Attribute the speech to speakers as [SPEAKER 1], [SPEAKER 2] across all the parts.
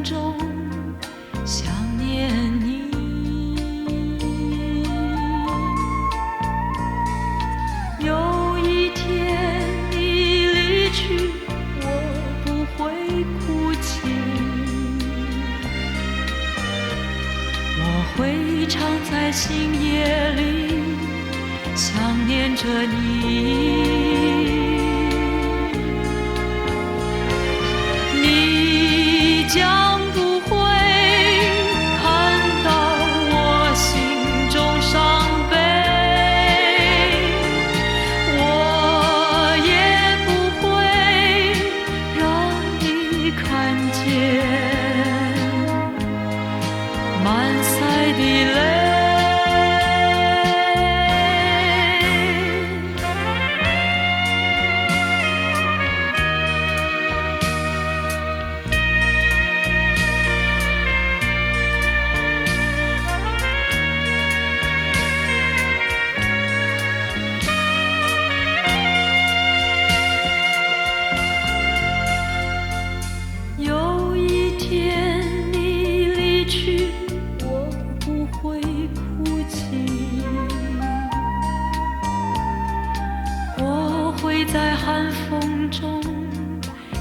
[SPEAKER 1] 中想念你。有一天你离去，我不会哭泣，我会常在星夜里想念着你。你将不会看到我心中伤悲，我也不会让你看见满腮的泪。有一天你离去，我不会哭泣，我会在寒风中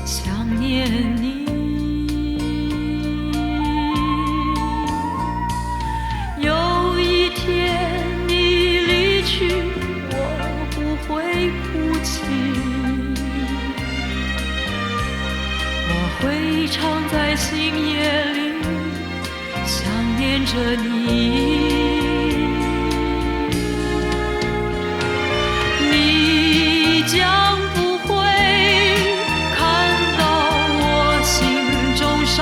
[SPEAKER 1] 想念你。有一天你离去，我不会哭泣，我会常在星夜里想念着你。你将不会看到我心中伤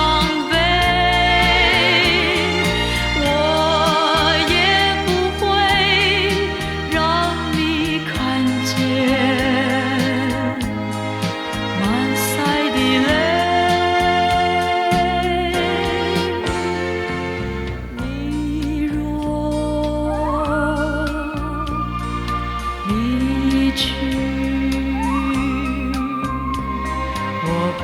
[SPEAKER 1] 悲，我也不会让你看见满腮的泪。你若离去，我不